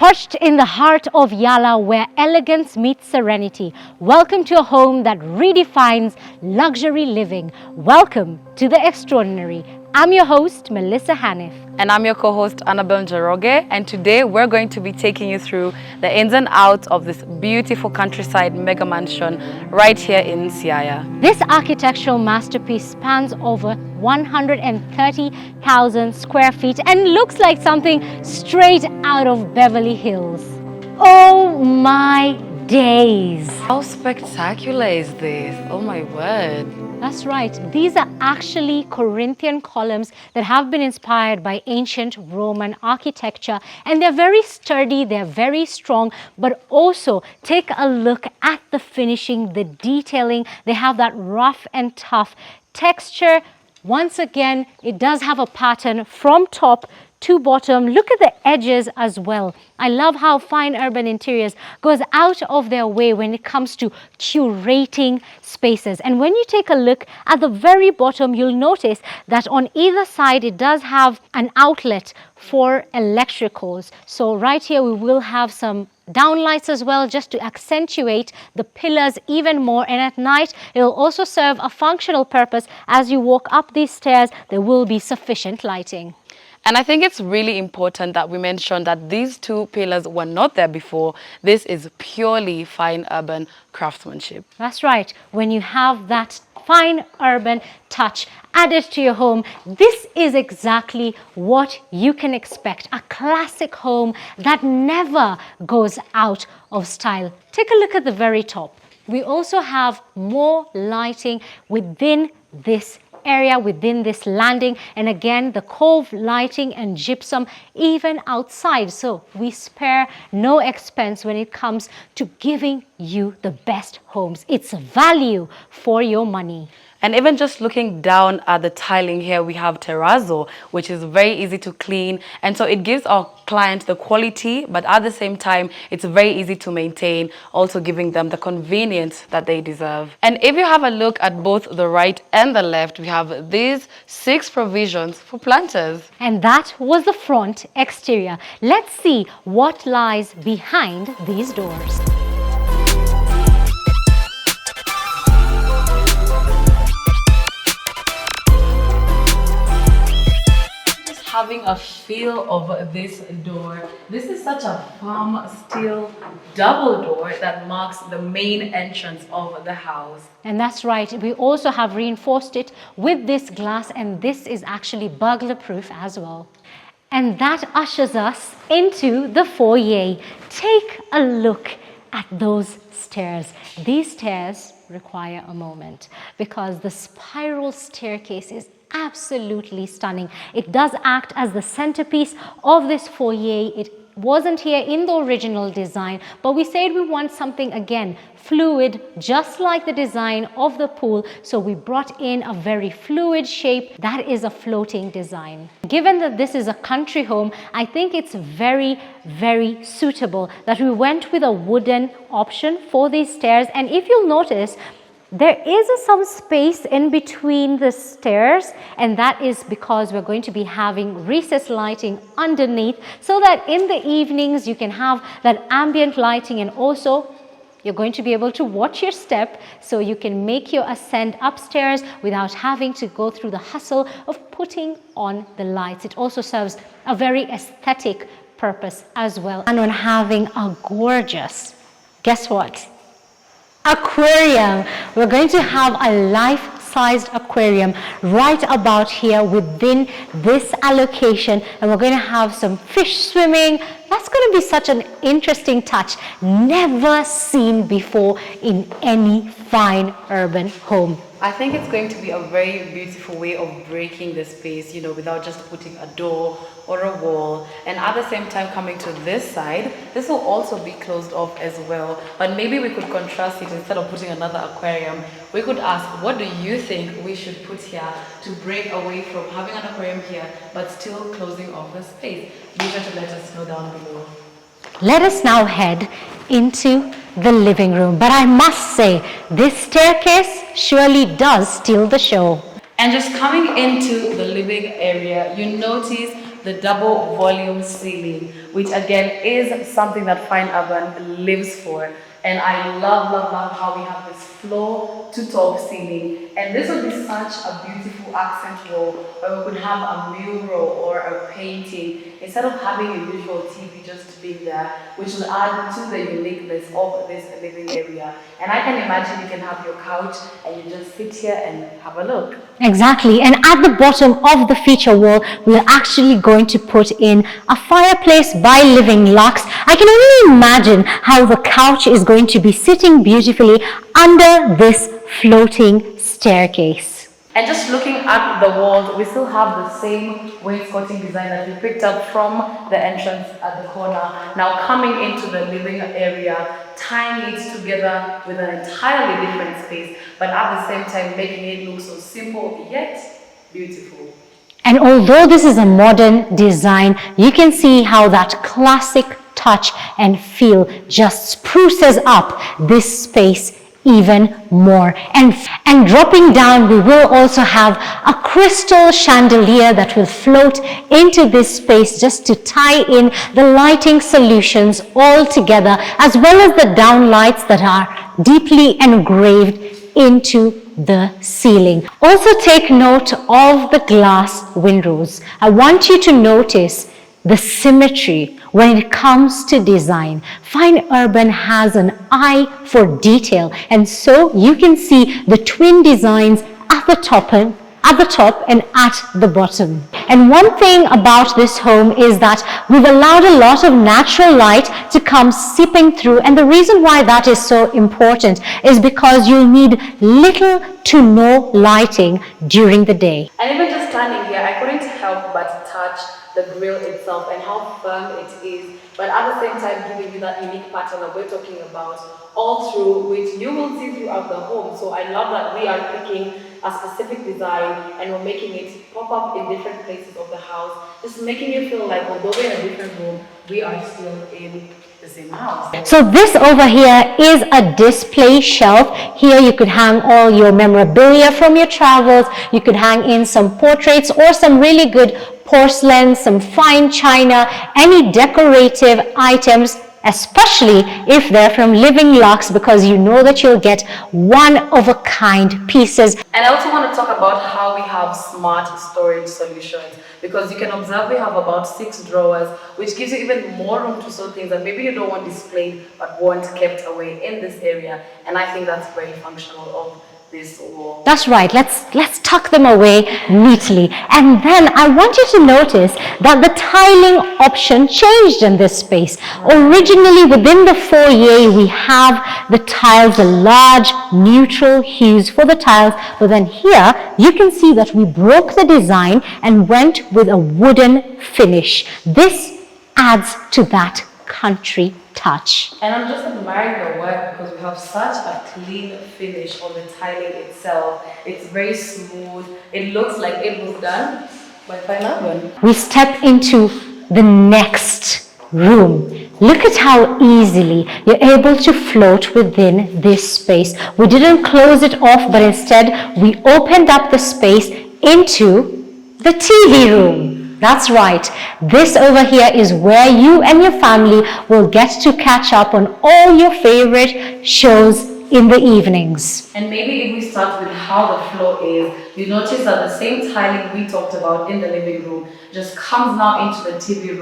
Perched in the heart of Yala, where elegance meets serenity. Welcome to a home that redefines luxury living. Welcome to the extraordinary. I'm your host, Melissa Hanif. And I'm your co-host, Annabelle Njoroge. And today we're going to be taking you through the ins and outs of this beautiful countryside mega mansion right here in Siaya. This architectural masterpiece spans over 130,000 square feet and looks like something straight out of Beverly Hills. Oh my days! How spectacular is this? Oh my word. That's right. These are actually Corinthian columns that have been inspired by ancient Roman architecture, and they're very sturdy, they're very strong, but also take a look at the finishing, the detailing. They have that rough and tough texture. Once again, it does have a pattern from top to bottom. Look at the edges as well. I love how Fine Urban Interiors goes out of their way when it comes to curating spaces. And when you take a look at the very bottom, you'll notice that on either side it does have an outlet for electricals. So right here we will have some downlights as well, just to accentuate the pillars even more. And at night it will also serve a functional purpose. As you walk up these stairs, there will be sufficient lighting. And I think it's really important that we mention that these two pillars were not there before. This is purely fine urban craftsmanship. That's right. When you have that fine urban touch added to your home, this is exactly what you can expect. A classic home that never goes out of style. Take a look at the very top. We also have more lighting within this area, within this landing, and again the cove lighting and gypsum even outside, so we spare no expense when it comes to giving you the best homes. It's value for your money. And even just looking down at the tiling here, we have Terrazzo, which is very easy to clean. And so it gives our client the quality, but at the same time, it's very easy to maintain, also giving them the convenience that they deserve. And if you have a look at both the right and the left, we have these 6 provisions for planters. And that was the front exterior. Let's see what lies behind these doors. Having a feel of this door. This is such a firm steel double door that marks the main entrance of the house. And that's right. We also have reinforced it with this glass, and this is actually burglar proof as well. And that ushers us into the foyer. Take a look at those stairs. These stairs require a moment because the spiral staircase is absolutely stunning. It does act as the centerpiece of this foyer. It wasn't here in the original design, but we said we want something again fluid, just like the design of the pool. So we brought in a very fluid shape that is a floating design. Given that this is a country home, I think it's very, very suitable that we went with a wooden option for these stairs. And if you'll notice, there is some space in between the stairs, and that is because we're going to be having recessed lighting underneath, so that in the evenings you can have that ambient lighting, and also you're going to be able to watch your step, so you can make your ascent upstairs without having to go through the hustle of putting on the lights. It also serves a very aesthetic purpose as well. And on having a gorgeous, guess what? Aquarium. We're going to have a life-sized aquarium right about here within this allocation, and we're going to have some fish swimming. That's going to be such an interesting touch, never seen before in any fine urban home. I think it's going to be a very beautiful way of breaking the space, without just putting a door or a wall. And at the same time, coming to this side, this will also be closed off as well. But maybe we could contrast it. Instead of putting another aquarium, we could ask, what do you think we should put here to break away from having an aquarium here, but still closing off the space? Be sure to let us know down below. Let us now head into the living room. But I must say, this staircase surely does steal the show. And just coming into the living area, you notice the double volume ceiling, which again is something that Fine Urban lives for. And I love how we have this floor to top ceiling. And this would be such a beautiful accent wall where we could have a mural or a painting instead of having a usual TV just being there, which will add to the uniqueness of this living area. And I can imagine you can have your couch and you just sit here and have a look. Exactly. And at the bottom of the feature wall, we're actually going to put in a fireplace by Living Luxe. I can only imagine how the couch is going to be sitting beautifully under this floating staircase. And just looking at the walls, we still have the same wainscoting design that we picked up from the entrance at the corner. Now coming into the living area, tying it together with an entirely different space, but at the same time making it look so simple yet beautiful. And although this is a modern design, you can see how that classic touch and feel just spruces up this space even more. And dropping down, we will also have a crystal chandelier that will float into this space just to tie in the lighting solutions all together, as well as the downlights that are deeply engraved into the ceiling. Also take note of the glass windows. I want you to notice the symmetry when it comes to design. Fine Urban has an eye for detail, and so you can see the twin designs at the top and at the bottom. And one thing about this home is that we've allowed a lot of natural light to come seeping through, and the reason why that is so important is because you'll need little to no lighting during the day. And even just standing here, I couldn't help but touch the grill itself and how firm it is, but at the same time giving you that unique pattern that we're talking about all through, which you will see throughout the home. So I love that we are picking a specific design and we're making it pop up in different places of the house, just making you feel like although we're in a different room, we are still in the same house. So this over here is a display shelf. Here you could hang all your memorabilia from your travels. You could hang in some portraits or some really good porcelain, some fine china, any decorative items, especially if they're from Living Luxe, because you know that you'll get one-of-a-kind pieces. And I also want to talk about how we have smart storage solutions, because you can observe we have about 6 drawers, which gives you even more room to store things that maybe you don't want displayed but want kept away in this area. And I think that's very functional of this wall. That's right. Let's tuck them away neatly. And then I want you to notice that the tiling option changed in this space. Originally within the foyer we have the tiles, the large neutral hues for the tiles, but then here you can see that we broke the design and went with a wooden finish. This adds to that country touch. And I'm just admiring the work because we have such a clean finish on the tiling itself. It's very smooth. It looks like it was done by Fine Urban. We step into the next room. Look at how easily you're able to float within this space. We didn't close it off, but instead we opened up the space into the TV room. That's right. This over here is where you and your family will get to catch up on all your favorite shows in the evenings. And maybe if we start with how the floor is, you notice that the same tiling we talked about in the living room just comes now into the TV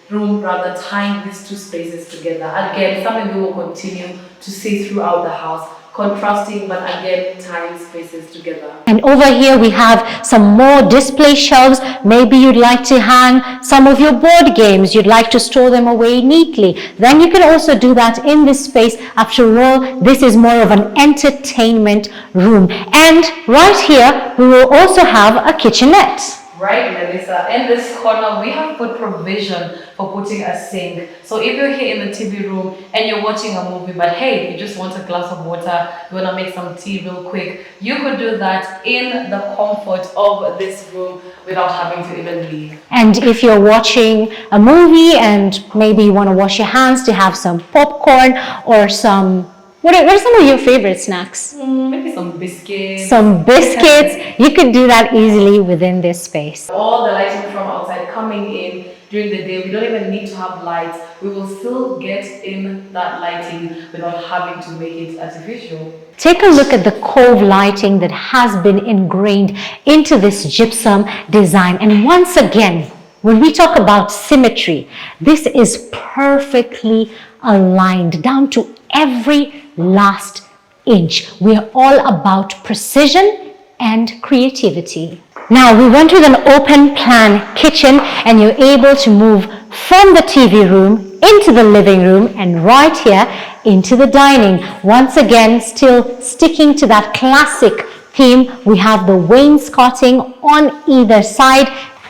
room, rather tying these two spaces together. Again, something we will continue to see throughout the house. Contrasting, but again, tying spaces together. And over here we have some more display shelves. Maybe you'd like to hang some of your board games. You'd like to store them away neatly. Then you can also do that in this space. After all, this is more of an entertainment room. And right here, we will also have a kitchenette. Right, Melissa. In this corner, we have put provision for putting a sink. So if you're here in the TV room and you're watching a movie, but hey, you just want a glass of water, you want to make some tea real quick, you could do that in the comfort of this room without having to even leave. And if you're watching a movie and maybe you want to wash your hands to have some popcorn or some What are some of your favorite snacks? Maybe some biscuits. Some biscuits. You could do that easily within this space. All the lighting from outside coming in during the day. We don't even need to have lights. We will still get in that lighting without having to make it artificial. Take a look at the cove lighting that has been ingrained into this gypsum design. And once again, when we talk about symmetry, this is perfectly aligned down to every last inch. We are all about precision and creativity. Now we went with an open plan kitchen, and you're able to move from the TV room into the living room and right here into the dining. Once again, still sticking to that classic theme, we have the wainscoting on either side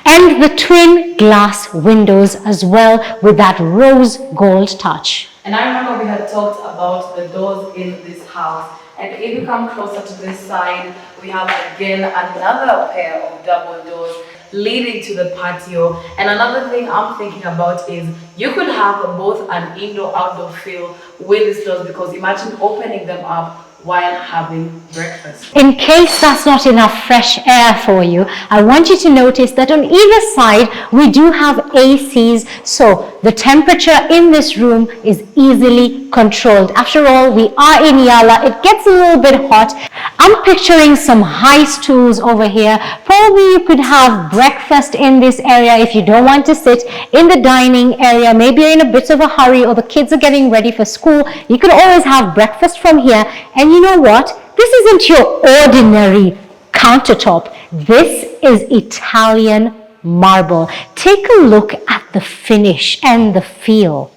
and the twin glass windows as well with that rose gold touch. And I remember we had talked about the doors in this house. And if you come closer to this side, we have again another pair of double doors leading to the patio. And another thing I'm thinking about is you could have both an indoor-outdoor feel with these doors, because imagine opening them up while having breakfast. In case that's not enough fresh air for you, I want you to notice that on either side we do have ACs, so the temperature in this room is easily controlled. After all, we are in Yala, it gets a little bit hot. I'm picturing some high stools over here. Probably you could have breakfast in this area if you don't want to sit in the dining area. Maybe you're in a bit of a hurry or the kids are getting ready for school. You could always have breakfast from here. And you know what? This isn't your ordinary countertop. This is Italian marble. Take a look at the finish and the feel.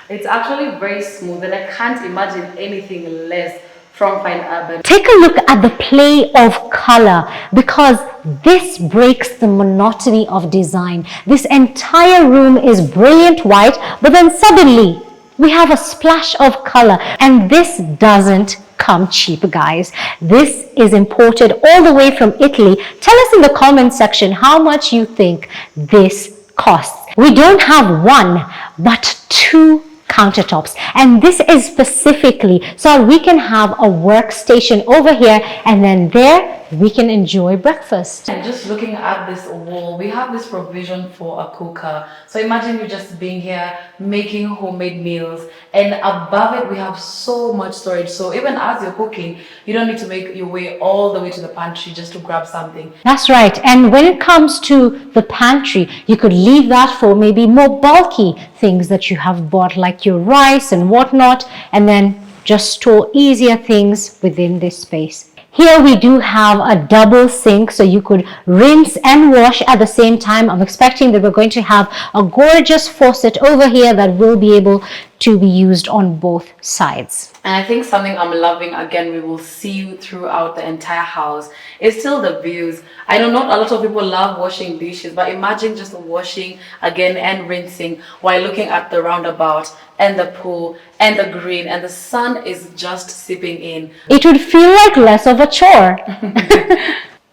It's actually very smooth, and I can't imagine anything less from Fine Urban. Take a look at the play of color, because this breaks the monotony of design. This entire room is brilliant white, but then suddenly we have a splash of color, and this doesn't come cheap, guys. This is imported all the way from Italy. Tell us in the comment section how much you think this costs. We don't have one, but two countertops, and this is specifically so we can have a workstation over here, and then there we can enjoy breakfast. And just looking at this wall, we have this provision for a cooker. So imagine you just being here making homemade meals, and above it we have so much storage. So even as you're cooking, you don't need to make your way all the way to the pantry just to grab something. That's right. And when it comes to the pantry, you could leave that for maybe more bulky things that you have bought, like your rice and whatnot, and then just store easier things within this space. Here we do have a double sink, so you could rinse and wash at the same time. I'm expecting that we're going to have a gorgeous faucet over here that will be able to be used on both sides. And I think something I'm loving, again, we will see throughout the entire house, is still the views. I know not a lot of people love washing dishes, but imagine just washing again and rinsing while looking at the roundabout and the pool and the green, and the sun is just seeping in. It would feel like less of a chore.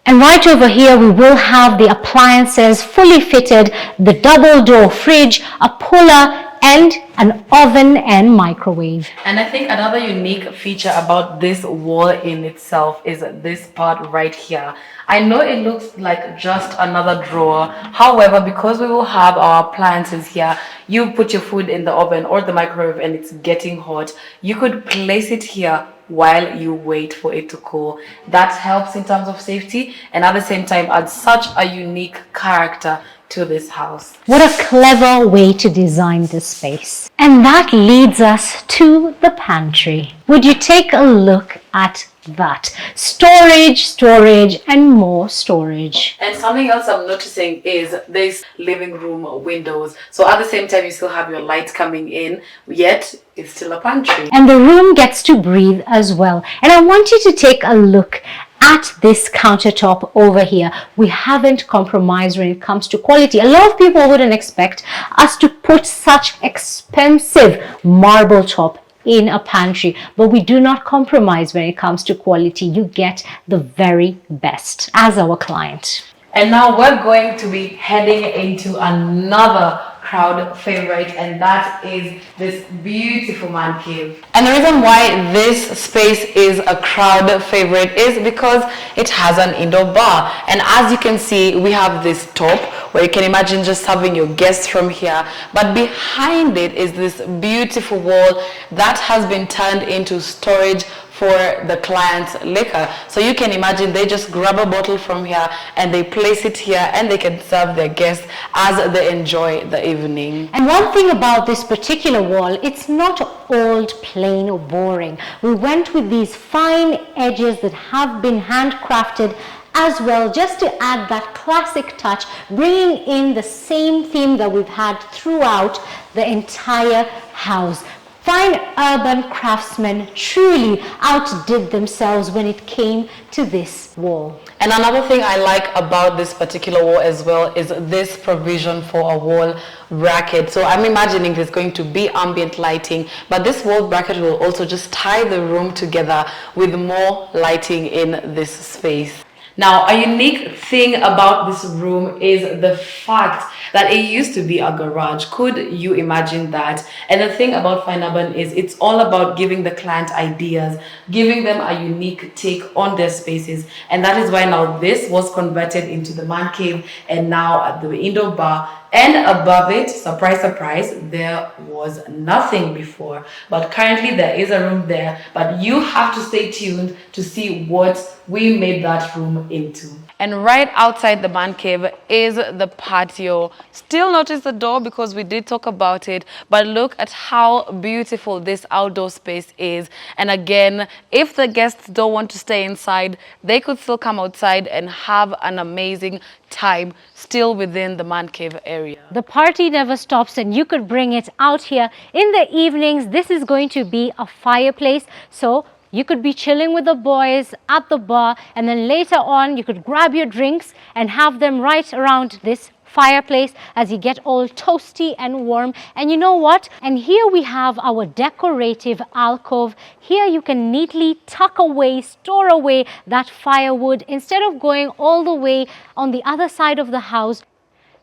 And right over here, we will have the appliances fully fitted, the double door fridge, a puller, and an oven and microwave. And I think another unique feature about this wall in itself is this part right here. I know it looks like just another drawer. However, because we will have our appliances here, you put your food in the oven or the microwave and it's getting hot, you could place it here while you wait for it to cool. That helps in terms of safety, and at the same time adds such a unique character to this house. What a clever way to design this space. And that leads us to the pantry. Would you take a look at that? Storage, storage, and more storage. And something else I'm noticing is this living room windows. So at the same time, you still have your light coming in, yet it's still a pantry. And the room gets to breathe as well. And I want you to take a look at this countertop over here. We haven't compromised when it comes to quality. A lot of people wouldn't expect us to put such expensive marble top in a pantry, but we do not compromise when it comes to quality. You get the very best as our client. And now we're going to be heading into another crowd favorite, and that is this beautiful man cave. And the reason why this space is a crowd favorite is because it has an indoor bar. And as you can see, we have this top where you can imagine just having your guests from here, but behind it is this beautiful wall that has been turned into storage for the client's liquor. So you can imagine they just grab a bottle from here and they place it here and they can serve their guests as they enjoy the evening. And one thing about this particular wall, it's not old, plain or boring. We went with these fine edges that have been handcrafted as well, just to add that classic touch, bringing in the same theme that we've had throughout the entire house. Fine urban craftsmen truly outdid themselves when it came to this wall. And another thing I like about this particular wall as well is this provision for a wall bracket. So I'm imagining there's going to be ambient lighting, but this wall bracket will also just tie the room together with more lighting in this space. Now, a unique thing about this room is the fact that it used to be a garage. Could you imagine that? And the thing about Fine Urban is it's all about giving the client ideas, giving them a unique take on their spaces. And that is why now this was converted into the man cave and now at the indoor bar. And above it, surprise, surprise, there was nothing before. But currently there is a room there. But you have to stay tuned to see what we made that room into. And right outside the man cave is the patio. Still notice the door because we did talk about it, but look at how beautiful this outdoor space is. And again, if the guests don't want to stay inside, they could still come outside and have an amazing time still within the man cave area. The party never stops and you could bring it out here in the evenings. This is going to be a fireplace, so you could be chilling with the boys at the bar, and then later on you could grab your drinks and have them right around this fireplace as you get all toasty and warm. And you know what? And here we have our decorative alcove. Here you can neatly tuck away, store away that firewood instead of going all the way on the other side of the house.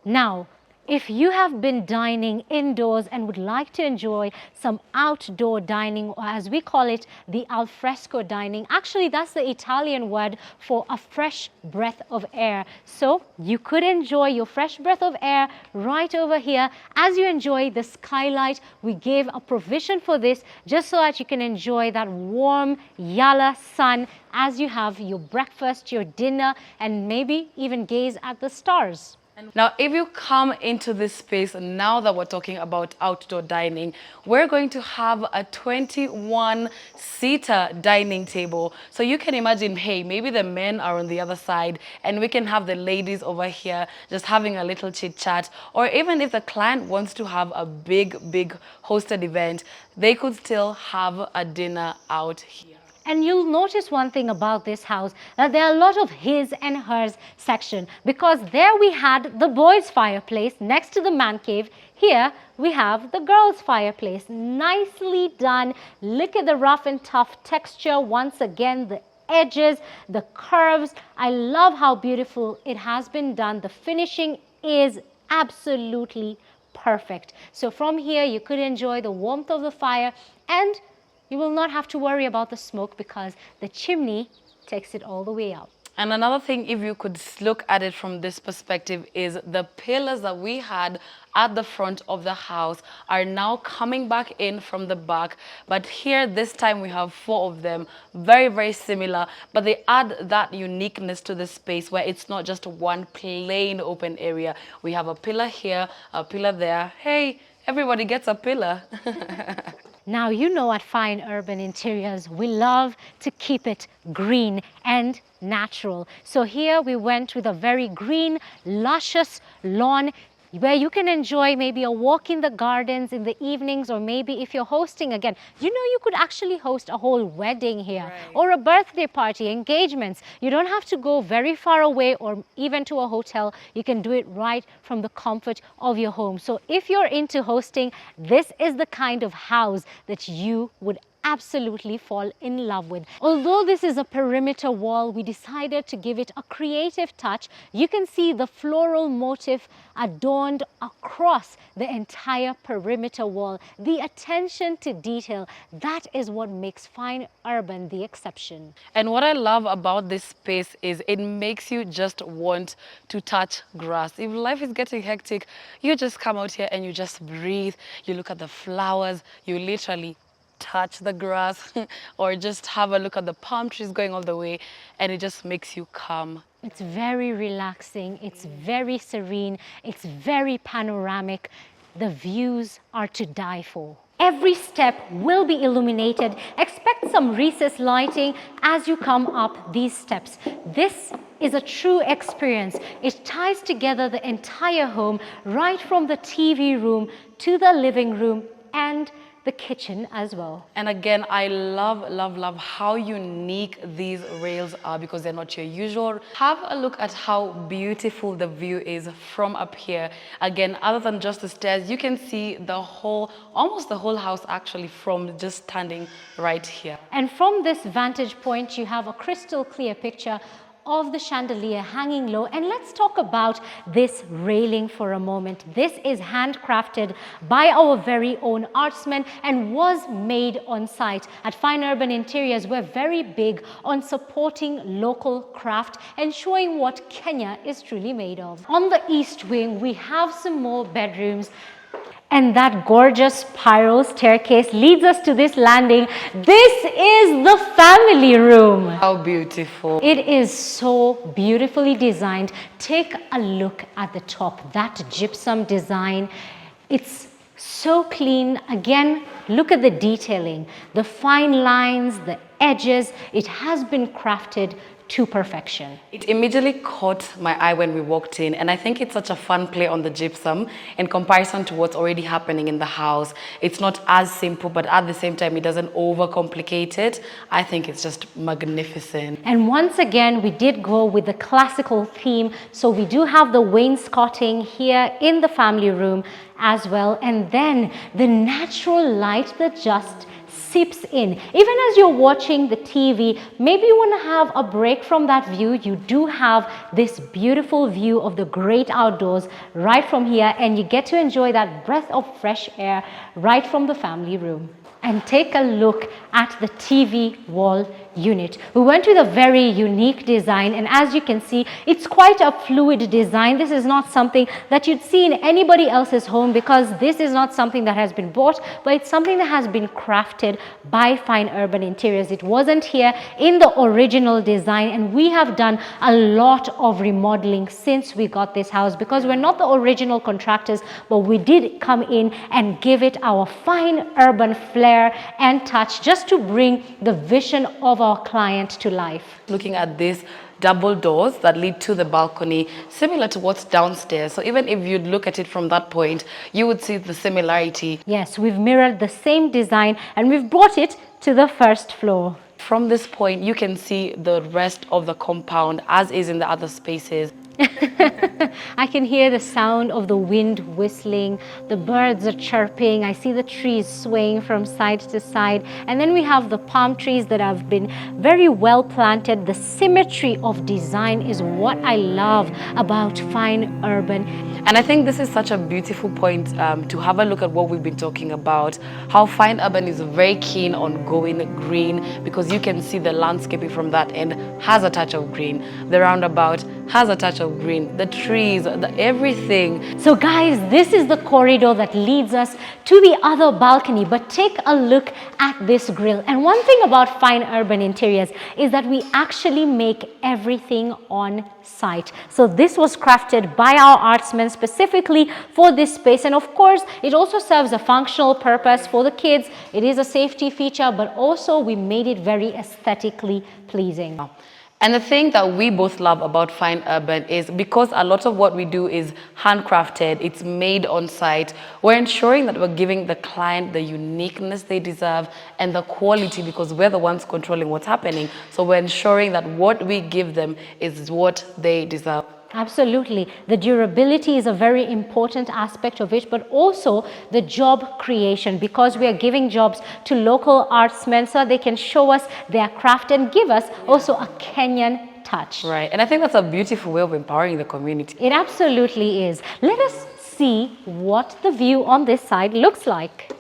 Now, if you have been dining indoors and would like to enjoy some outdoor dining, or as we call it, the alfresco dining, actually that's the Italian word for a fresh breath of air. So you could enjoy your fresh breath of air right over here as you enjoy the skylight. We gave a provision for this just so that you can enjoy that warm Yala sun as you have your breakfast, your dinner, and maybe even gaze at the stars. Now, if you come into this space, now that we're talking about outdoor dining, we're going to have a 21-seater dining table. So you can imagine, hey, maybe the men are on the other side and we can have the ladies over here just having a little chit chat. Or even if the client wants to have a big hosted event, they could still have a dinner out here. And you'll notice one thing about this house, that there are a lot of his and hers section, because there we had the boys' fireplace next to the man cave. Here we have the girls' fireplace. Nicely done. Look at the rough and tough texture. Once again, the edges, the curves. I love how beautiful it has been done. The finishing is absolutely perfect. So from here you could enjoy the warmth of the fire, and you will not have to worry about the smoke because the chimney takes it all the way out. And another thing, if you could look at it from this perspective, is the pillars that we had at the front of the house are now coming back in from the back. But here, this time we have 4 of them, very similar, but they add that uniqueness to the space where it's not just one plain open area. We have a pillar here, a pillar there. Hey, everybody gets a pillar. Now, you know, at Fine Urban Interiors, we love to keep it green and natural. So here we went with a very green, luscious lawn where you can enjoy maybe a walk in the gardens in the evenings, or maybe if you're hosting again, you know, you could actually host a whole wedding here, right, or a birthday party, engagements. You don't have to go very far away or even to a hotel. You can do it right from the comfort of your home. So if you're into hosting, this is the kind of house that you would absolutely fall in love with. Although this is a perimeter wall, we decided to give it a creative touch. You can see the floral motif adorned across the entire perimeter wall. The attention to detail, that is what makes Fine Urban the exception. And what I love about this space is it makes you just want to touch grass. If life is getting hectic, you just come out here and you just breathe. You look at the flowers, you literally touch the grass or just have a look at the palm trees going all the way, and it just makes you calm. It's very relaxing, it's very serene, it's very panoramic. The views are to die for. Every step will be illuminated. Expect some recessed lighting as you come up these steps. This is a true experience. It ties together the entire home, right from the TV room to the living room and the kitchen as well. And again, I love how unique these rails are, because they're not your usual. Have a look at how beautiful the view is from up here. Again, other than just the stairs, you can see the whole, almost the whole house actually, from just standing right here. And from this vantage point, you have a crystal clear picture of the chandelier hanging low. And let's talk about this railing for a moment. This is handcrafted by our very own artsmen and was made on site. At Fine Urban Interiors, we're very big on supporting local craft and showing what Kenya is truly made of. On the east wing, we have some more bedrooms. And that gorgeous spiral staircase leads us to this landing. This is the family room. How beautiful. It is so beautifully designed. Take a look at the top, that gypsum design. It's so clean. Again, look at the detailing, the fine lines, the edges. It has been crafted to perfection. It immediately caught my eye when we walked in, and I think it's such a fun play on the gypsum in comparison to what's already happening in the house. It's not as simple, but at the same time, it doesn't overcomplicate it. I think it's just magnificent. And once again, we did go with the classical theme. So we do have the wainscoting here in the family room as well. And then the natural light that just seeps in. Even as you're watching the TV, maybe you want to have a break from that view. You do have this beautiful view of the great outdoors right from here, and you get to enjoy that breath of fresh air right from the family room. And take a look at the TV wall unit. We went with a very unique design, and as you can see, it's quite a fluid design. This is not something that you'd see in anybody else's home, because this is not something that has been bought, but it's something that has been crafted by Fine Urban Interiors. It wasn't here in the original design, and we have done a lot of remodeling since we got this house, because we're not the original contractors, but we did come in and give it our fine urban flair and touch, just to bring the vision of our client to life. Looking at these double doors that lead to the balcony, similar to what's downstairs. So even if you'd look at it from that point, you would see the similarity. Yes, we've mirrored the same design and we've brought it to the first floor. From this point, you can see the rest of the compound as is in the other spaces. I can hear the sound of the wind whistling, the birds are chirping, I see the trees swaying from side to side, and then we have the palm trees that have been very well planted. The symmetry of design is what I love about Fine Urban. And I think this is such a beautiful point to have a look at what we've been talking about, how Fine Urban is very keen on going green, because you can see the landscaping from that end has a touch of green, the roundabout has a touch of green, the trees, everything. So guys, this is the corridor that leads us to the other balcony, but take a look at this grill. And one thing about Fine Urban Interiors is that we actually make everything on site. So this was crafted by our artsmen specifically for this space, and of course it also serves a functional purpose for the kids. It is a safety feature, but also we made it very aesthetically pleasing. And the thing that we both love about Fine Urban is, because a lot of what we do is handcrafted, it's made on site, we're ensuring that we're giving the client the uniqueness they deserve and the quality, because we're the ones controlling what's happening. So we're ensuring that what we give them is what they deserve. Absolutely. The durability is a very important aspect of it, but also the job creation, because we are giving jobs to local artsmen so they can show us their craft and give us also a Kenyan touch. Right. And I think that's a beautiful way of empowering the community. It absolutely is. Let us see what the view on this side looks like.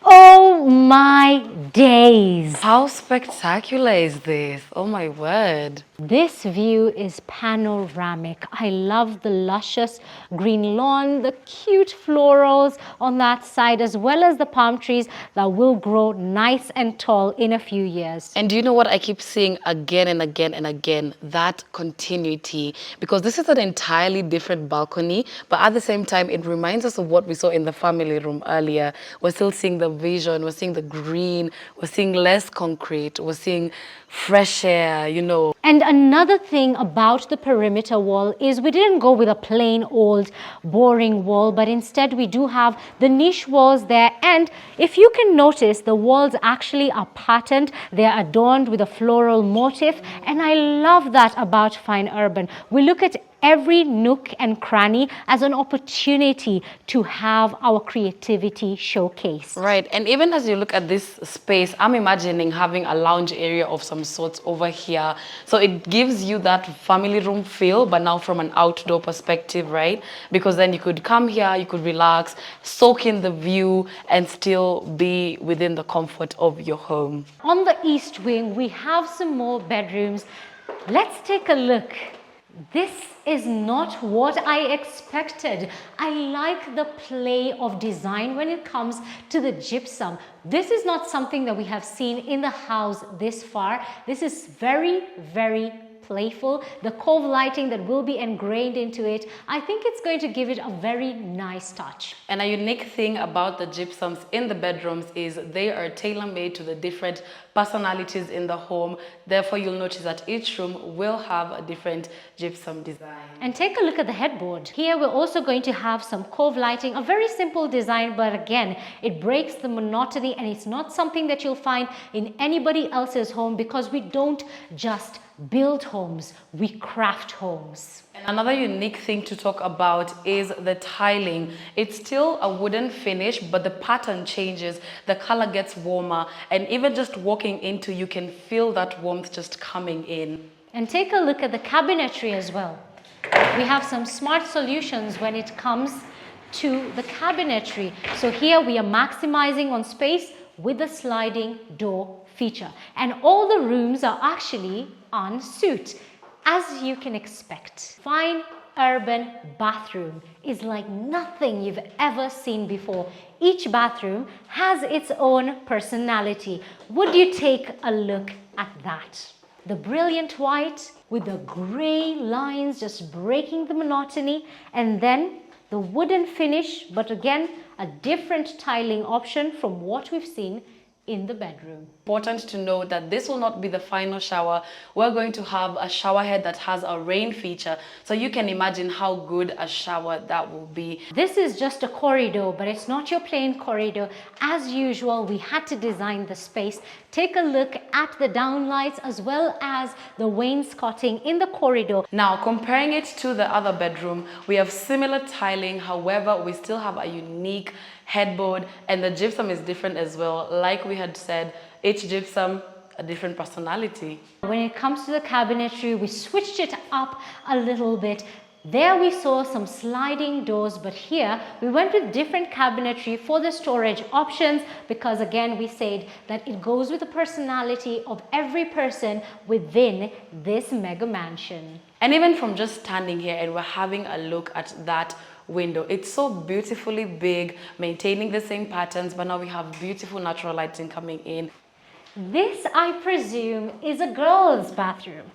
Oh my days! How spectacular is this? Oh my word. This view is panoramic. I love the luscious green lawn, the cute florals on that side, as well as the palm trees that will grow nice and tall in a few years. And do you know what I keep seeing again and again and again? That continuity. Because this is an entirely different balcony, but at the same time, it reminds us of what we saw in the family room earlier. We're still seeing the vision, we're seeing the green, we're seeing less concrete, we're seeing fresh air, you know. And another thing about the perimeter wall is we didn't go with a plain old boring wall, but instead we do have the niche walls there. And if you can notice, the walls actually are patterned. They're adorned with a floral motif. And I love that about Fine Urban. We look at every nook and cranny as an opportunity to have our creativity showcased. Right, and even as you look at this space, I'm imagining having a lounge area of some sorts over here. So it gives you that family room feel, but now from an outdoor perspective, right? Because then you could come here, you could relax, soak in the view, and still be within the comfort of your home. On the east wing, we have some more bedrooms. Let's take a look. This is not what I expected. I like the play of design when it comes to the gypsum. This is not something that we have seen in the house this far. This is very, very playful. The cove lighting that will be ingrained into it, I think it's going to give it a very nice touch. And a unique thing about the gypsums in the bedrooms is they are tailor-made to the different personalities in the home. Therefore, you'll notice that each room will have a different gypsum design. And take a look at the headboard. Here we're also going to have some cove lighting, a very simple design, but again, it breaks the monotony and it's not something that you'll find in anybody else's home, because we don't just build homes, we craft homes. And another unique thing to talk about is the tiling. It's still a wooden finish, but the pattern changes, the color gets warmer, and even just walking into, you can feel that warmth just coming in. And take a look at the cabinetry as well. We have some smart solutions when it comes to the cabinetry. So here we are maximizing on space with the sliding door feature. And all the rooms are actually en suite, as you can expect. Fine Urban bathroom is like nothing you've ever seen before. Each bathroom has its own personality. Would you take a look at that? The brilliant white with the gray lines just breaking the monotony, and then the wooden finish, but again, a different tiling option from what we've seen in the bedroom. Important to note that this will not be the final shower. We're going to have a shower head that has a rain feature, so you can imagine how good a shower that will be. This is just a corridor, but it's not your plain corridor. As usual, we had to design the space. Take a look at the downlights as well as the wainscoting in the corridor. Now, comparing it to the other bedroom, we have similar tiling. However, we still have a unique headboard, and the gypsum is different as well. Like we had said, each gypsum a different personality. When it comes to the cabinetry, we switched it up a little bit. There we saw some sliding doors, but here we went with different cabinetry for the storage options, because again we said that it goes with the personality of every person within this mega mansion. And even from just standing here and we're having a look at that window, it's so beautifully big, maintaining the same patterns, but now we have beautiful natural lighting coming in. This, I presume, is a girl's bathroom.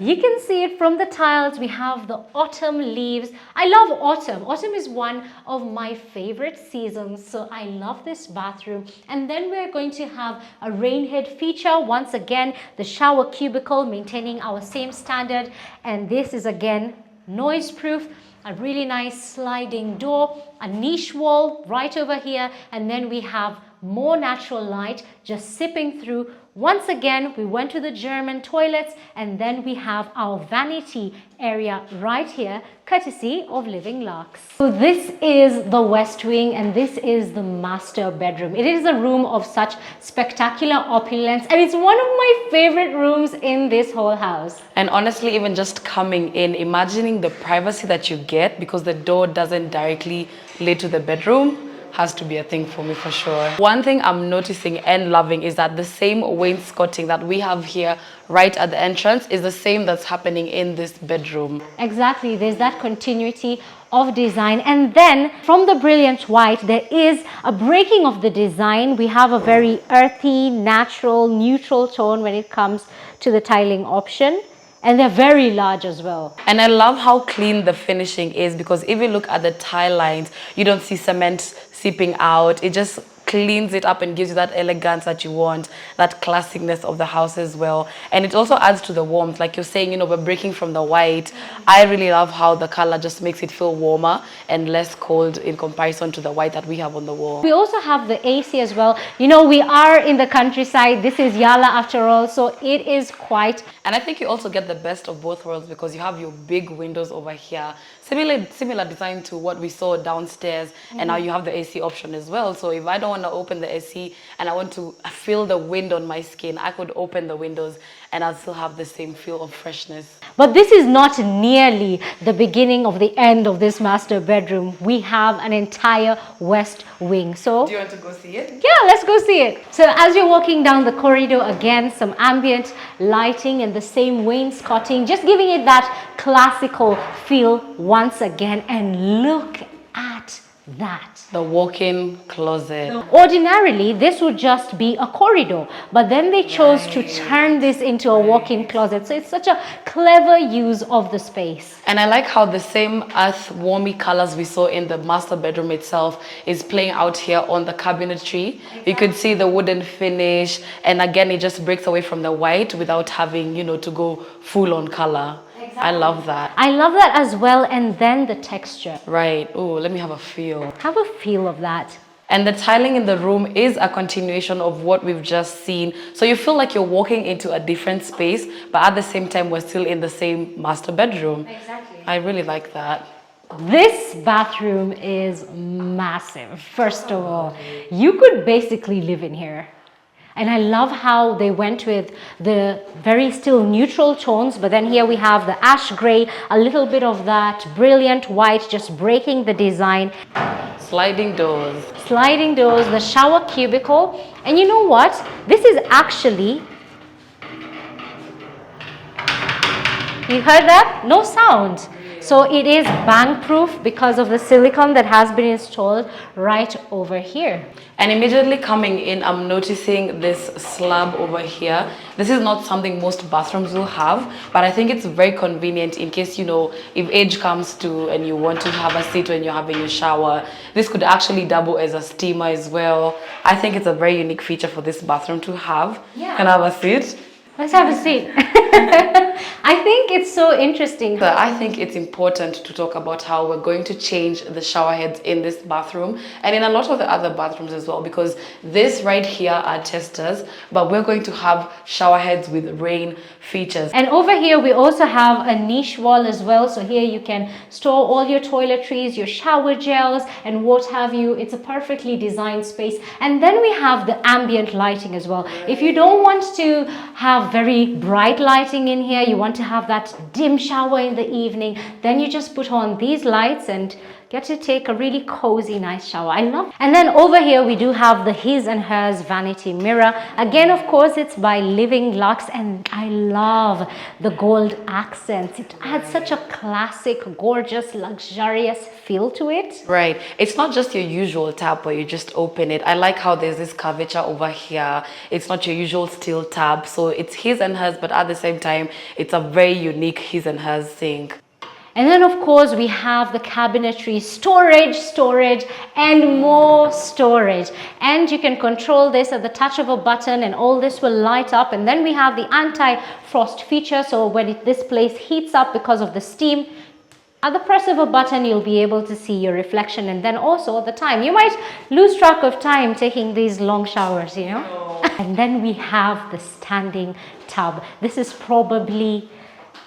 You can see it from the tiles. We have the autumn leaves. I love autumn. Autumn is one of my favorite seasons, so I love this bathroom. And then we're going to have a rain head feature. Once again, the shower cubicle, maintaining our same standard. And this is again noise proof. A really nice sliding door, a niche wall right over here, and then we have more natural light just sipping through Once again, we went to the German toilets, and then we have our vanity area right here, courtesy of Living Luxe. So this is the west wing, and this is the master bedroom. It is a room of such spectacular opulence, and it's one of my favorite rooms in this whole house. And honestly, even just coming in, imagining the privacy that you get because the door doesn't directly lead to the bedroom, has to be a thing for me for sure. One thing I'm noticing and loving is that the same wainscoting that we have here right at the entrance is the same that's happening in this bedroom. Exactly, there's that continuity of design, and then from the brilliant white there is a breaking of the design. We have a very earthy, natural, neutral tone when it comes to the tiling option. And they're very large as well. And I love how clean the finishing is, because if you look at the tile lines, you don't see cement seeping out. It just cleans it up and gives you that elegance that you want, that classicness of the house as well. And it also adds to the warmth. Like you're saying, you know, we're breaking from the white. I really love how the color just makes it feel warmer and less cold in comparison to the white that we have on the wall. We also have the AC as well. You know, we are in the countryside. This is Yala after all, so it is quite. And I think you also get the best of both worlds, because you have your big windows over here, similar design to what we saw downstairs, and now you have the AC option as well. So if I don't want to open the AC and I want to feel the wind on my skin, I could open the windows and I'll still have the same feel of freshness. But this is not nearly the beginning of the end of this master bedroom. We have an entire west wing. So do you want to go see it? Yeah, let's go see it. So as you're walking down the corridor, again, some ambient lighting and the same wainscoting, just giving it that classical feel once again. And look at that. The walk-in closet. Ordinarily, this would just be a corridor, but then they chose to turn this into a walk-in closet. So it's such a clever use of the space. And I like how the same earth warmy colors we saw in the master bedroom itself is playing out here on the cabinetry. Exactly. You could see the wooden finish, and again, it just breaks away from the white without having, you know, to go full on color. Exactly. I love that. I love that as well. And then the texture. Right. Oh, let me have a feel. Have a feel of that. And the tiling in the room is a continuation of what we've just seen. So you feel like you're walking into a different space, but at the same time, we're still in the same master bedroom. Exactly. I really like that. This bathroom is massive. First of all, you could basically live in here. And I love how they went with the very still neutral tones, but then here we have the ash gray, a little bit of that brilliant white, just breaking the design. Sliding doors. Sliding doors, the shower cubicle. And you know what? This is actually, you heard that? No sound. So it is bang proof because of the silicone that has been installed right over here. And immediately coming in, I'm noticing this slab over here. This is not something most bathrooms will have, but I think it's very convenient in case, you know, if age comes to and you want to have a seat when you're having your shower. This could actually double as a steamer as well. I think it's a very unique feature for this bathroom to have. Yeah. Can I have a seat? Let's have a seat. I think it's so interesting. But I think it's important to talk about how we're going to change the shower heads in this bathroom and in a lot of the other bathrooms as well, because this right here are testers, but we're going to have shower heads with rain features. And over here we also have a niche wall as well. So here you can store all your toiletries, your shower gels and what have you. It's a perfectly designed space. And then we have the ambient lighting as well. If you don't want to have very bright lighting in here, you want to have that dim shower in the evening, then you just put on these lights and get to take a really cozy, nice shower. I love. And then over here we do have the his and hers vanity mirror. Again, of course, it's by Living Luxe, and I love the gold accents. It adds such a classic, gorgeous, luxurious feel to it. Right. It's not just your usual tap where you just open it. I like how there's this curvature over here. It's not your usual steel tap. So it's his and hers, but at the same time, it's a very unique his and hers sink. And then of course we have the cabinetry, storage, and more storage. And you can control this at the touch of a button and all this will light up. And then we have the anti-frost feature. So when this place heats up because of the steam, at the press of a button, you'll be able to see your reflection and then also the time. You might lose track of time taking these long showers, you know. And then we have the standing tub. This is probably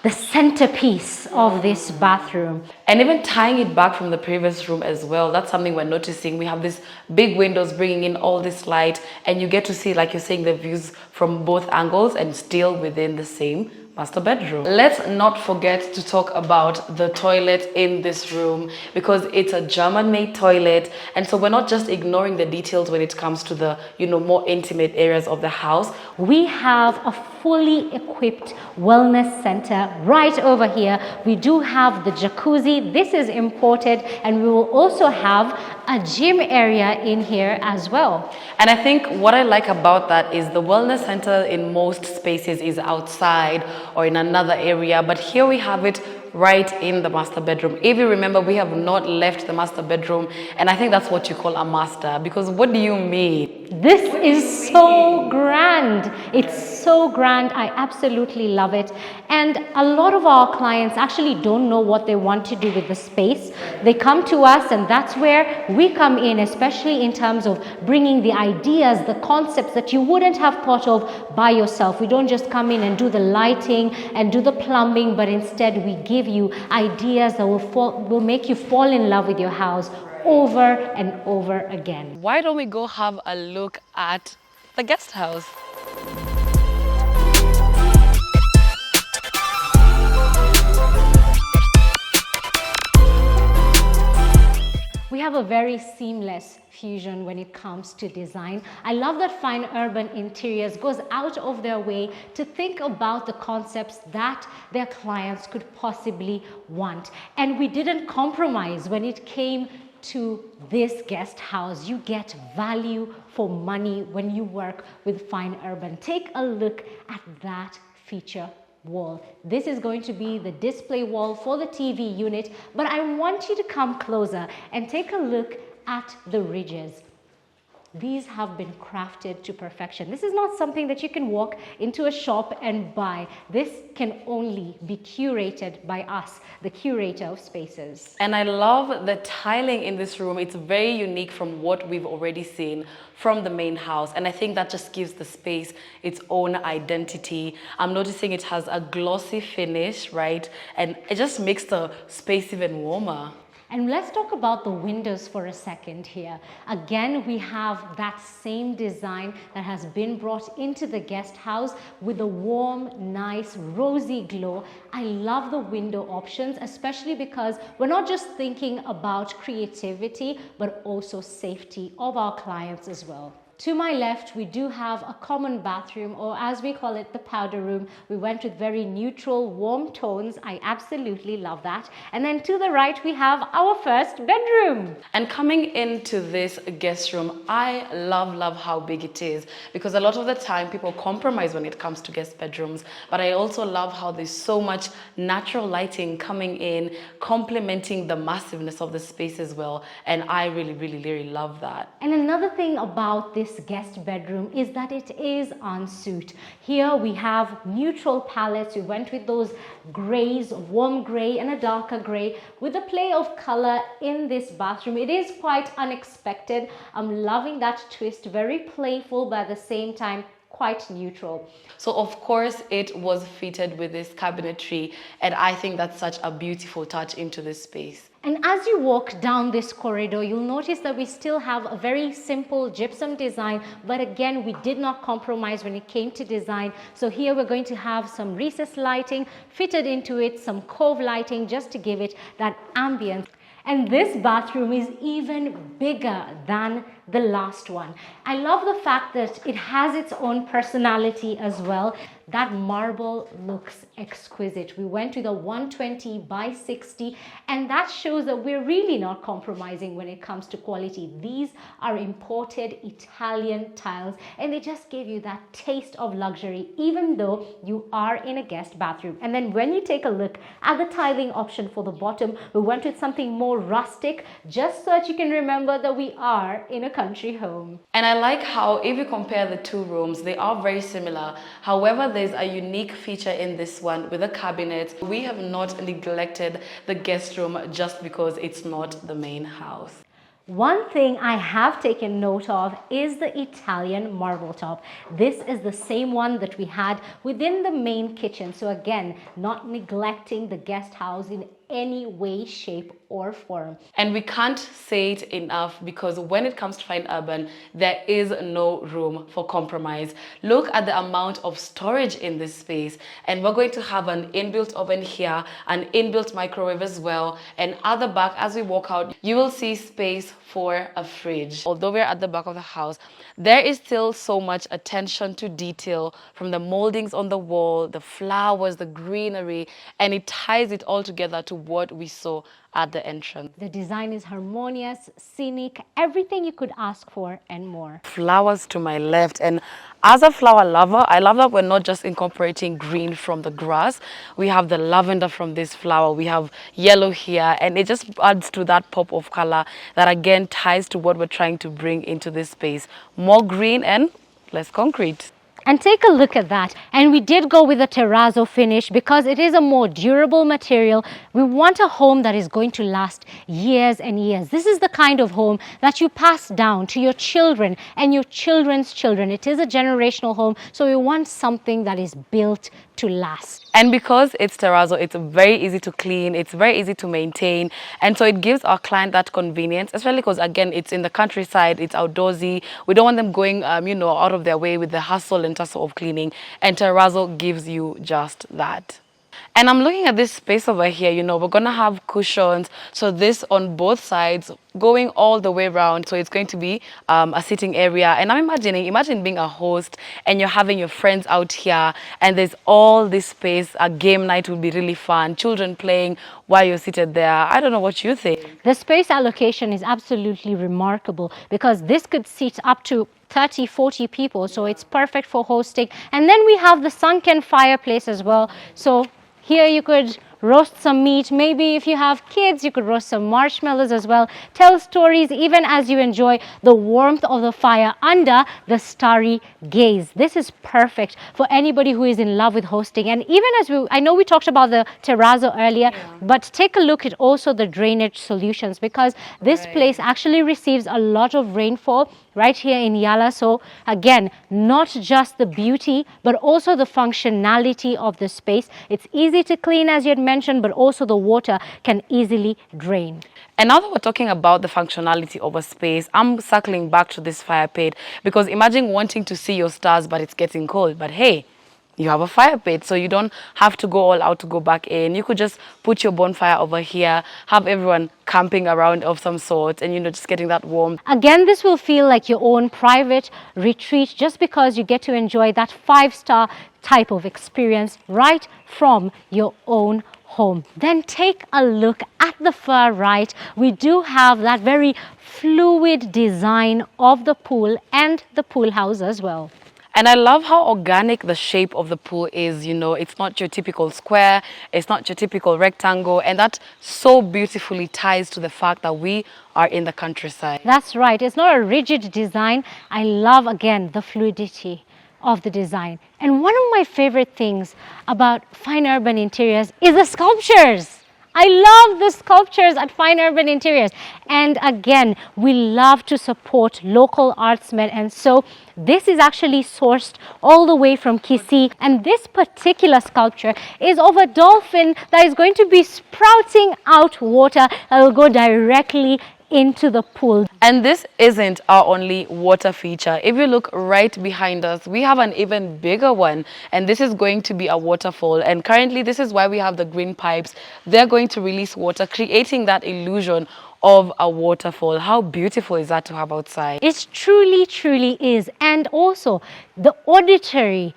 the centerpiece of this bathroom. And even tying it back from the previous room as well, that's something we're noticing. We have these big windows bringing in all this light, and you get to see, like you're saying, the views from both angles and still within the same master bedroom. Let's not forget to talk about the toilet in this room, because it's a German-made toilet, and so we're not just ignoring the details when it comes to the, more intimate areas of the house. We have a fully equipped wellness center right over here. We do have the jacuzzi. This is imported, and we will also have a gym area in here as well. And I think what I like about that is the wellness center in most spaces is outside or in another area, but here we have it right in the master bedroom. If you remember, we have not left the master bedroom, and I think that's what you call a master, because what do you mean? This is so grand. It's so grand. I absolutely love it. And a lot of our clients actually don't know what they want to do with the space. They come to us, and that's where we come in, especially in terms of bringing the ideas, the concepts that you wouldn't have thought of by yourself. We don't just come in and do the lighting and do the plumbing, but instead we give you ideas that will make you fall in love with your house over and over again. Why don't we go have a look at the guest house? We have a very seamless fusion when it comes to design. I love that Fine Urban Interiors goes out of their way to think about the concepts that their clients could possibly want. And we didn't compromise when it came to this guest house. You get value for money when you work with Fine Urban. Take a look at that feature wall. This is going to be the display wall for the TV unit, but I want you to come closer and take a look at the ridges. These have been crafted to perfection. This is not something that you can walk into a shop and buy. This can only be curated by us, the curator of spaces. And I love the tiling in this room. It's very unique from what we've already seen from the main house. And I think that just gives the space its own identity. I'm noticing it has a glossy finish, right? And it just makes the space even warmer. And let's talk about the windows for a second here. Again, we have that same design that has been brought into the guest house with a warm, nice, rosy glow. I love the window options, especially because we're not just thinking about creativity, but also safety of our clients as well. To my left, we do have a common bathroom, or as we call it, the powder room. We went with very neutral, warm tones. I absolutely love that. And then to the right, we have our first bedroom. And coming into this guest room, I love how big it is, because a lot of the time people compromise when it comes to guest bedrooms. But I also love how there's so much natural lighting coming in, complementing the massiveness of the space as well. And I really love that. And another thing about this guest bedroom is that it is ensuite. Here we have neutral palettes. We went with those grays, warm gray and a darker gray, with a play of color in this bathroom. It is quite unexpected. I'm loving that twist, very playful, but at the same time quite neutral. So of course it was fitted with this cabinetry, and I think that's such a beautiful touch into this space. And as you walk down this corridor, you'll notice that we still have a very simple gypsum design, but again, we did not compromise when it came to design. So here we're going to have some recessed lighting fitted into it, some cove lighting just to give it that ambience. And this bathroom is even bigger than the last one. I love the fact that it has its own personality as well. That marble looks exquisite. We went with a 120 by 60, and that shows that we're really not compromising when it comes to quality. These are imported Italian tiles, and they just give you that taste of luxury, even though you are in a guest bathroom. And then when you take a look at the tiling option for the bottom, we went with something more rustic, just so that you can remember that we are in a country home. And I like how, if you compare the two rooms, they are very similar. However, there's a unique feature in this one with a cabinet. We have not neglected the guest room just because it's not the main house. One thing I have taken note of is the Italian marble top. This is the same one that we had within the main kitchen. So again, not neglecting the guest house in any way, shape or form. And we can't say it enough, because when it comes to fine urban, there is no room for compromise. Look at the amount of storage in this space, and we're going to have an inbuilt oven here, an inbuilt microwave as well, and at the back as we walk out you will see space for a fridge. Although we're at the back of the house, there is still so much attention to detail, from the moldings on the wall, the flowers, the greenery, and it ties it all together to what we saw at the entrance. The design is harmonious, scenic, everything you could ask for and more. Flowers to my left, and as a flower lover, I love that we're not just incorporating green from the grass. We have the lavender from this flower, we have yellow here, and it just adds to that pop of color that again ties to what we're trying to bring into this space. More green and less concrete. And take a look at that. And we did go with a terrazzo finish because it is a more durable material. We want a home that is going to last years and years. This is the kind of home that you pass down to your children and your children's children. It is a generational home, so we want something that is built to last. And because it's terrazzo, it's very easy to clean, it's very easy to maintain, and so it gives our client that convenience, especially because again it's in the countryside, it's outdoorsy. We don't want them going out of their way with the hustle and tussle of cleaning, and terrazzo gives you just that. And I'm looking at this space over here, we're gonna have cushions, so this on both sides going all the way around, so it's going to be a sitting area. And I'm imagine being a host and you're having your friends out here and there's all this space. A game night would be really fun, children playing while you're seated there. I don't know what you think. The space allocation is absolutely remarkable because this could seat up to 30, 40 people, so it's perfect for hosting. And then we have the sunken fireplace as well, so here you could roast some meat. Maybe if you have kids, you could roast some marshmallows as well. Tell stories even as you enjoy the warmth of the fire under the starry gaze. This is perfect for anybody who is in love with hosting. And even as I know we talked about the terrazzo earlier, but take a look at also the drainage solutions, because this place actually receives a lot of rainfall right here in Yala. So again, not just the beauty, but also the functionality of the space. It's easy to clean, as you had mentioned, but also the water can easily drain. And now that we're talking about the functionality of a space, I'm circling back to this fire pit, because imagine wanting to see your stars, but it's getting cold. But hey, you have a fire pit, so you don't have to go all out to go back in. You could just put your bonfire over here, have everyone camping around of some sort, and just getting that warmth. Again, this will feel like your own private retreat, just because you get to enjoy that 5-star type of experience right from your own home. Then take a look at the far right. We do have that very fluid design of the pool and the pool house as well. And I love how organic the shape of the pool is. It's not your typical square, it's not your typical rectangle, and that so beautifully ties to the fact that we are in the countryside. That's right. It's not a rigid design. I love, again, the fluidity of the design. And one of my favorite things about Fine Urban Interiors is the sculptures. I love the sculptures at Fine Urban Interiors. And again, we love to support local artsmen. And so this is actually sourced all the way from Kisii. And this particular sculpture is of a dolphin that is going to be sprouting out water that will go directly into the pool. And this isn't our only water feature. If you look right behind us, we have an even bigger one, and this is going to be a waterfall. And currently this is why we have the green pipes. They're going to release water, creating that illusion of a waterfall. How beautiful is that to have outside? It truly, truly is. And also the auditory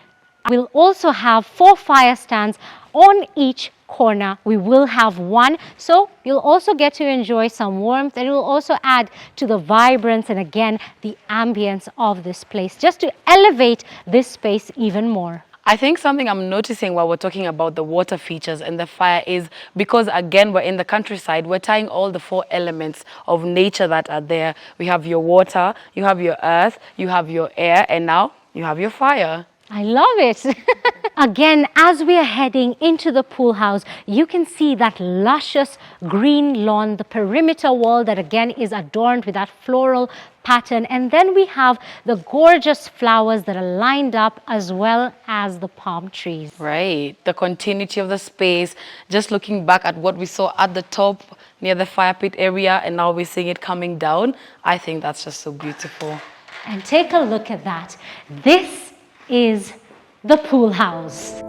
will also have 4 fire stands on each corner. We will have one, so you'll also get to enjoy some warmth, and it will also add to the vibrance and again the ambience of this place, just to elevate this space even more. I think something I'm noticing while we're talking about the water features and the fire is because, again, we're in the countryside, we're tying all the 4 elements of nature that are there. We have your water, you have your earth, you have your air, and now you have your fire. I love it. Again, as we are heading into the pool house, you can see that luscious green lawn, the perimeter wall that again is adorned with that floral pattern. And then we have the gorgeous flowers that are lined up as well as the palm trees. Right, the continuity of the space, just looking back at what we saw at the top near the fire pit area and now we're seeing it coming down. I think that's just so beautiful. And take a look at that. This is the pool house.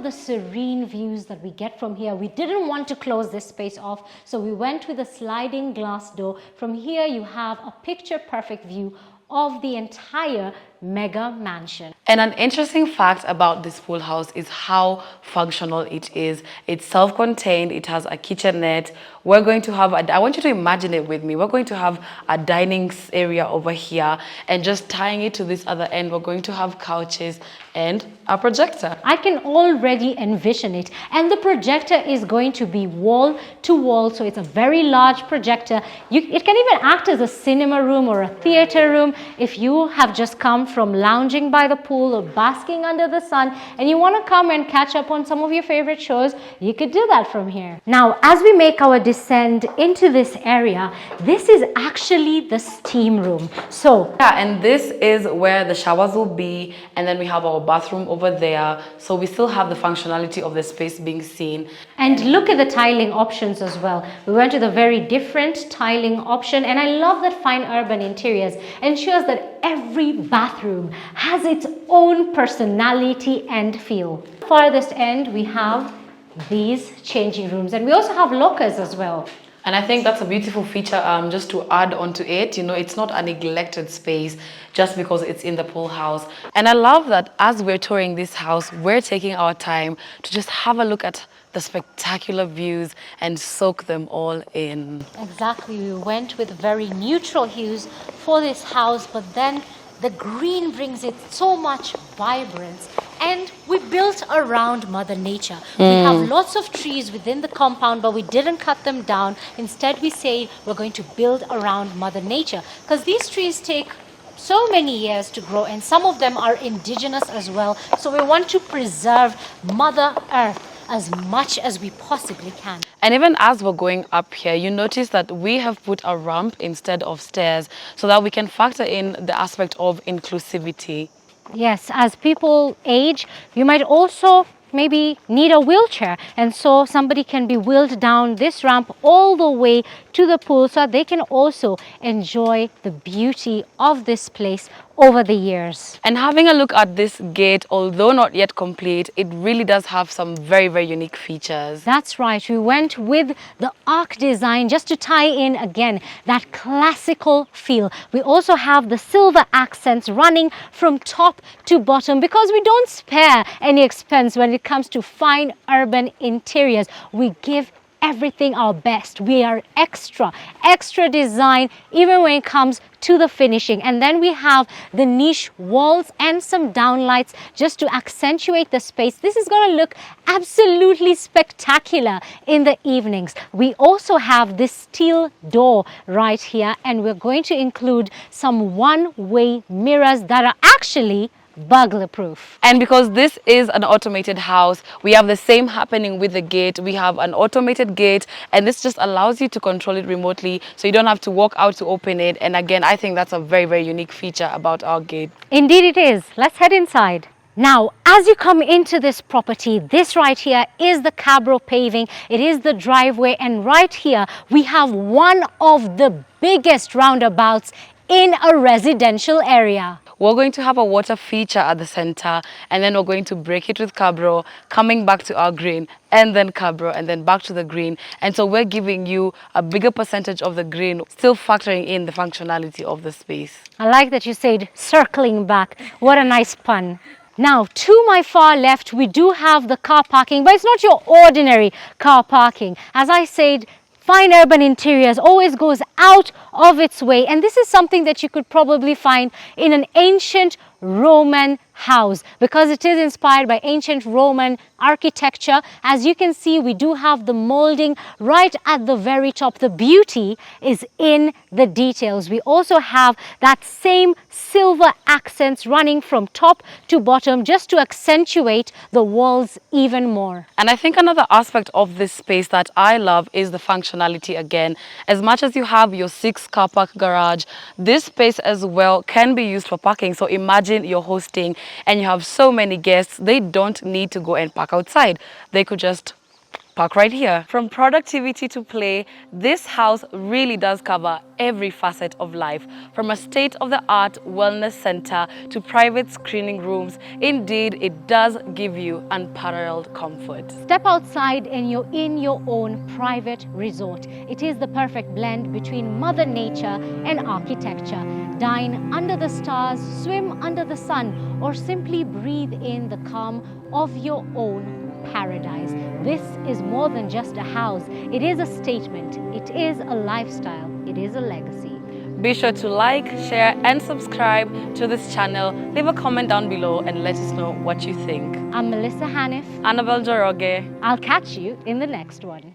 The serene views that we get from here, we didn't want to close this space off, so we went with a sliding glass door. From here you have a picture perfect view of the entire mega mansion. And an interesting fact about this pool house is how functional it is. It's self-contained, it has a kitchenette. We're going to have, I want you to imagine it with me. We're going to have a dining area over here, and just tying it to this other end, we're going to have couches and a projector. I can already envision it. And the projector is going to be wall to wall, so it's a very large projector. It can even act as a cinema room or a theater room. If you have just come from lounging by the pool or basking under the sun and you want to come and catch up on some of your favorite shows, you could do that from here. Now, as we make our descent into this area, this is actually the steam room. So yeah, and this is where the showers will be, and then we have our bathroom over there, so we still have the functionality of the space being seen. And look at the tiling options as well. We went with a very different tiling option, and I love that Fine Urban Interiors ensures that every bathroom has its own personality and feel. Farthest end, we have these changing rooms, and we also have lockers as well. And I think that's a beautiful feature, just to add onto it. You know, it's not a neglected space just because it's in the pool house. And I love that as we're touring this house, we're taking our time to just have a look at the spectacular views and soak them all in. Exactly, we went with very neutral hues for this house, but then the green brings it so much vibrance. And we built around Mother Nature. We have lots of trees within the compound, but we didn't cut them down. Instead, we say we're going to build around Mother Nature, because these trees take so many years to grow, and some of them are indigenous as well. So we want to preserve Mother Earth as much as we possibly can. And even as we're going up here, you notice that we have put a ramp instead of stairs so that we can factor in the aspect of inclusivity. Yes, as people age, you might also maybe need a wheelchair, and so somebody can be wheeled down this ramp all the way to the pool so they can also enjoy the beauty of this place over the years. And having a look at this gate, although not yet complete, it really does have some very, very unique features. That's right. We went with the arc design just to tie in again that classical feel. We also have the silver accents running from top to bottom because we don't spare any expense when it comes to fine urban interiors. We give everything our best. We are extra design even when it comes to the finishing. And then we have the niche walls and some downlights just to accentuate the space. This is going to look absolutely spectacular in the evenings. We also have this steel door right here, and we're going to include some one-way mirrors that are actually burglar proof. And because this is an automated house, we have the same happening with the gate. We have an automated gate, and this just allows you to control it remotely, so you don't have to walk out to open it. And again, I think that's a very, very unique feature about our gate. Indeed it is. Let's head inside. Now, as you come into this property, this right here is the Cabro paving. It is the driveway, and right here we have one of the biggest roundabouts in a residential area. We're going to have a water feature at the center, and then we're going to break it with Cabro, coming back to our green, and then Cabro, and then back to the green. And so we're giving you a bigger percentage of the green, still factoring in the functionality of the space. I like that you said circling back. What a nice pun. Now, to my far left, we do have the car parking, but it's not your ordinary car parking. As I said, Fine Urban Interiors always goes out of its way, and this is something that you could probably find in an ancient Roman house because it is inspired by ancient Roman architecture. As you can see, we do have the molding right at the very top. The beauty is in the details. We also have that same silver accents running from top to bottom just to accentuate the walls even more. And I think another aspect of this space that I love is the functionality again. As much as you have your 6-car park garage, this space as well can be used for parking. So imagine you're hosting and you have so many guests, they don't need to go and park outside. They could just park right here. From productivity to play, this house really does cover every facet of life, from a state-of-the-art wellness center to private screening rooms. Indeed, it does give you unparalleled comfort. Step outside and you're in your own private resort. It is the perfect blend between Mother Nature and architecture. Dine under the stars, swim under the sun, or simply breathe in the calm of your own paradise. This is more than just a house. It is a statement. It is a lifestyle. It is a legacy. Be sure to like, share and subscribe to this channel. Leave a comment down below and let us know what you think. I'm Melissa Hanif. Annabelle Joroge. I'll catch you in the next one.